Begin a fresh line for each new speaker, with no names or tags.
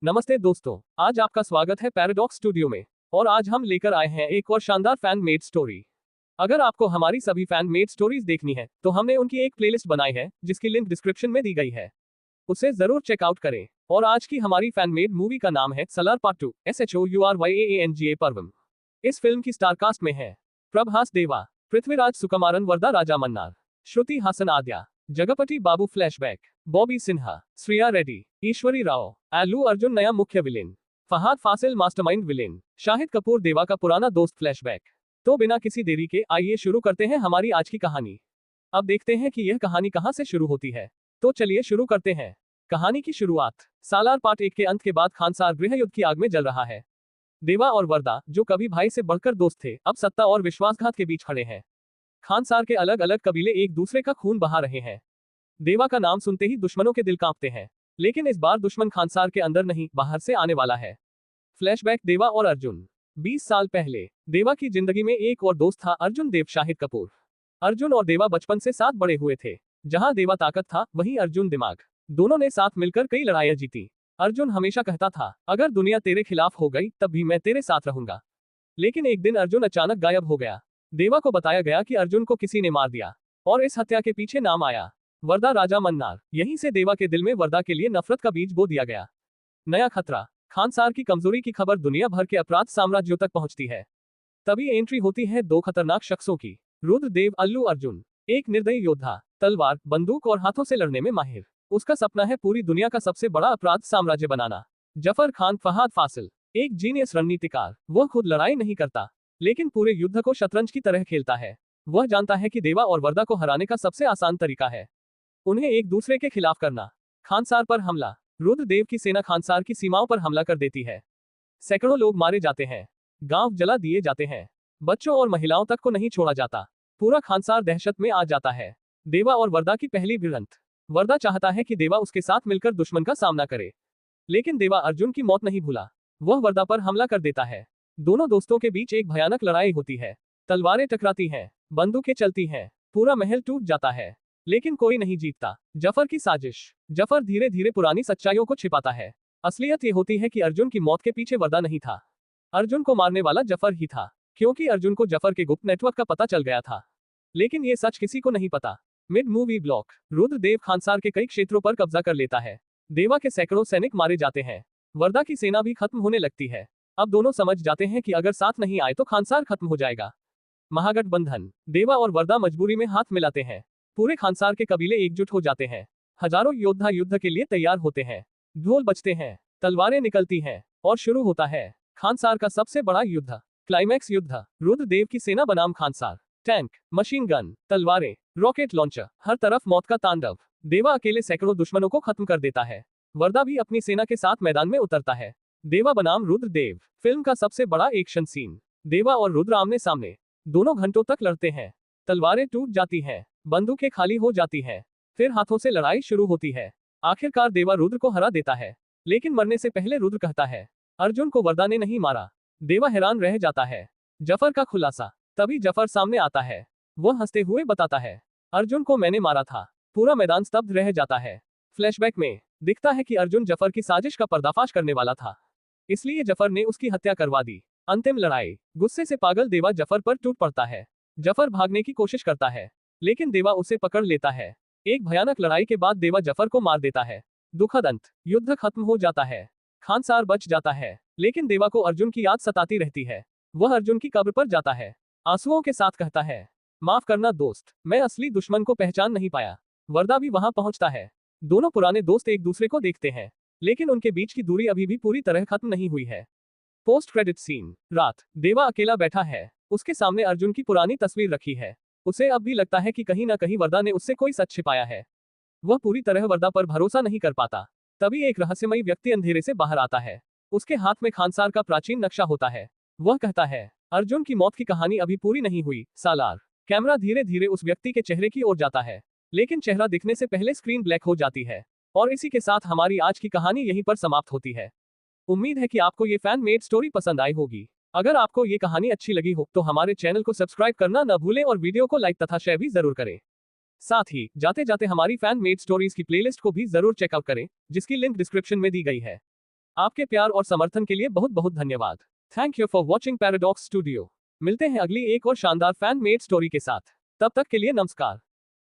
नमस्ते दोस्तों, आज आपका स्वागत है पैराडॉक्स स्टूडियो में। और आज हम लेकर आए हैं एक और शानदार फैन मेड स्टोरी। अगर आपको हमारी सभी फैन मेड स्टोरीज देखनी है तो हमने उनकी एक प्लेलिस्ट बनाई है जिसकी लिंक डिस्क्रिप्शन में दी गई है, उसे जरूर चेकआउट करें। और आज की हमारी फैन मेड मूवी का नाम है सलार पार्ट 2 SHOURYAANGA पर्वम। इस फिल्म की स्टार कास्ट में है प्रभास देवा, पृथ्वीराज सुकुमारन, वरदा राजा मन्नार, श्रुति हासन आद्या, जगपति बाबू फ्लैशबैक, बॉबी सिन्हा, श्रिया रेड्डी, ईश्वरी राव, अल्लू अर्जुन नया मुख्य villain, Fahadh Faasil mastermind villain, Shahid Kapoor Deva का पुराना दोस्त फ्लैशबैक। तो बिना किसी देरी के आइए शुरू करते हैं हमारी आज की कहानी। अब देखते हैं कि यह कहानी कहां से शुरू होती है। तो चलिए शुरू करते हैं कहानी की शुरुआत। सालार पार्ट 1 के अंत के बाद खानसार गृह युद्ध की आग में जल रहा है। देवा और वरदा, जो कभी भाई से बढ़कर दोस्त थे, अब सत्ता और विश्वासघात के बीच खड़े हैं। खानसार के अलग अलग कबीले एक दूसरे का खून बहा रहे हैं। देवा का नाम सुनते ही दुश्मनों के दिल कांपते हैं, लेकिन इस बार दुश्मन खानसार के अंदर नहीं, बाहर से आने वाला है। फ्लैशबैक देवा और अर्जुन। 20 साल पहले देवा की जिंदगी में एक और दोस्त था, अर्जुन देव शाहिद कपूर। अर्जुन और देवा बचपन से साथ बड़े हुए थे। जहां देवा ताकत था वहीं अर्जुन दिमाग। दोनों ने साथ मिलकर कई लड़ाइयां जीती। अर्जुन हमेशा कहता था, अगर दुनिया तेरे खिलाफ हो गई तब भी मैं तेरे साथ रहूंगा। लेकिन एक दिन अर्जुन अचानक गायब हो गया। देवा को बताया गया कि अर्जुन को किसी ने मार दिया और इस हत्या के पीछे नाम आया वरदा राजा मन्नार। यहीं से देवा के दिल में वरदा के लिए नफरत का बीज बो दिया गया। नया खतरा। खानसार की कमजोरी की खबर दुनिया भर के अपराध साम्राज्यों तक पहुंचती है। तभी एंट्री होती है दो खतरनाक शख्सों की। रुद्रदेव अल्लू अर्जुन, एक निर्दयी योद्धा, तलवार, बंदूक और हाथों से लड़ने में माहिर। उसका सपना है पूरी दुनिया का सबसे बड़ा अपराध साम्राज्य बनाना। जफर खान फहाद फासिल, एक जीनियस रणनीतिकार। वह खुद लड़ाई नहीं करता, लेकिन पूरे युद्ध को शतरंज की तरह खेलता है। वह जानता है कि देवा और वरदा को हराने का सबसे आसान तरीका है उन्हें एक दूसरे के खिलाफ करना। खानसार पर हमला। रुद्रदेव की सेना खानसार की सीमाओं पर हमला कर देती है। सैकड़ों लोग मारे जाते हैं, गांव जला दिए जाते हैं, बच्चों और महिलाओं तक को नहीं छोड़ा जाता। पूरा खानसार दहशत में आ जाता है। देवा और वरदा की पहली भिड़ंत। वरदा चाहता है कि देवा उसके साथ मिलकर दुश्मन का सामना करे, लेकिन देवा अर्जुन की मौत नहीं भूला। वह वरदा पर हमला कर देता है। दोनों दोस्तों के बीच एक भयानक लड़ाई होती है। तलवारें टकराती हैं, बंदूकें चलती हैं, पूरा महल टूट जाता है, लेकिन कोई नहीं जीतता। जफर की साजिश। जफर धीरे धीरे पुरानी सच्चाइयों को छिपाता है। असलियत ये होती है कि अर्जुन की मौत के पीछे वरदा नहीं था, अर्जुन को मारने वाला जफर ही था, क्योंकि अर्जुन को जफर के गुप्त नेटवर्क का पता चल गया था। लेकिन ये सच किसी को नहीं पता। Mid movie block. Rudradev Khansaar के कई क्षेत्रों पर कब्जा कर लेता है। देवा के सैकड़ों सैनिक मारे जाते हैं। वरदा की सेना भी खत्म होने लगती है। अब दोनों समझ जाते हैं कि अगर साथ नहीं आए तो खानसार खत्म हो जाएगा। महागठबंधन। देवा और वरदा मजबूरी में हाथ मिलाते हैं। पूरे खानसार के कबीले एकजुट हो जाते हैं। हजारों योद्धा युद्ध के लिए तैयार होते हैं। ढोल बजते हैं, तलवारें निकलती हैं और शुरू होता है खानसार का सबसे बड़ा युद्ध। क्लाइमैक्स युद्ध। रुद्रदेव की सेना बनाम खानसार। टैंक, मशीन गन, तलवारें, रॉकेट लॉन्चर, हर तरफ मौत का तांडव। देवा अकेले सैकड़ों दुश्मनों को खत्म कर देता है। वरदा भी अपनी सेना के साथ मैदान में उतरता है। देवा बनाम रुद्रदेव। फिल्म का सबसे बड़ा एक्शन सीन। देवा और रुद्र आमने सामने। दोनों घंटों तक लड़ते हैं। तलवारें टूट जाती हैं, बंदूकें खाली हो जाती हैं, फिर हाथों से लड़ाई शुरू होती है। आखिरकार देवा रुद्र को हरा देता है, लेकिन मरने से पहले रुद्र कहता है, अर्जुन को वरदा ने नहीं मारा। देवा हैरान रह जाता है। जफर का खुलासा। तभी जफर सामने आता है। वह हंसते हुए बताता है, अर्जुन को मैंने मारा था। पूरा मैदान स्तब्ध रह जाता है। फ्लैशबैक में दिखता है कि अर्जुन जफर की साजिश का पर्दाफाश करने वाला था, इसलिए जफर ने उसकी हत्या करवा दी। अंतिम लड़ाई। गुस्से से पागल देवा जफर पर टूट पड़ता है। जफर भागने की कोशिश करता है, लेकिन देवा उसे पकड़ लेता है। एक भयानक लड़ाई के बाद देवा जफर को मार देता है। दुखद अंत। युद्ध खत्म हो जाता है। खानसार बच जाता है, लेकिन देवा को अर्जुन की याद सताती रहती है। वह अर्जुन की कब्र पर जाता है, आंसुओं के साथ कहता है, माफ करना दोस्त, मैं असली दुश्मन को पहचान नहीं पाया। वरदा भी वहां पहुंचता है। दोनों पुराने दोस्त एक दूसरे को देखते हैं, लेकिन उनके बीच की दूरी अभी भी पूरी तरह खत्म नहीं हुई है। Post credit scene. रात। देवा अकेला बैठा है। उसके सामने अर्जुन की पुरानी तस्वीर रखी है। उसे अब भी लगता है कि कहीं ना कहीं वरदा ने उससे कोई सच छिपाया है। वह पूरी तरह वरदा पर भरोसा नहीं कर पाता। तभी एक रहस्यमयी व्यक्ति अंधेरे से बाहर आता है। उसके हाथ में खानसार का प्राचीन नक्शा होता है। वह कहता है, अर्जुन की मौत की कहानी अभी पूरी नहीं हुई, सालार। कैमरा धीरे धीरे उस व्यक्ति के चेहरे की ओर जाता है, लेकिन चेहरा दिखने से पहले स्क्रीन ब्लैक हो जाती है। और इसी के साथ हमारी आज की कहानी यहीं पर समाप्त होती है। उम्मीद है कि आपको ये फैन मेड स्टोरी पसंद आई होगी। अगर आपको ये कहानी अच्छी लगी हो तो हमारे चैनल को सब्सक्राइब करना न भूलें और वीडियो को लाइक तथा शेयर भी जरूर करें। साथ ही जाते जाते हमारी फैन मेड स्टोरीज की प्लेलिस्ट को भी जरूर चेकआउट करें, जिसकी लिंक डिस्क्रिप्शन में दी गई है। आपके प्यार और समर्थन के लिए बहुत बहुत धन्यवाद। Thank you for watching paradox studio. मिलते हैं अगली एक और शानदार फैन मेड स्टोरी के साथ। तब तक के लिए नमस्कार।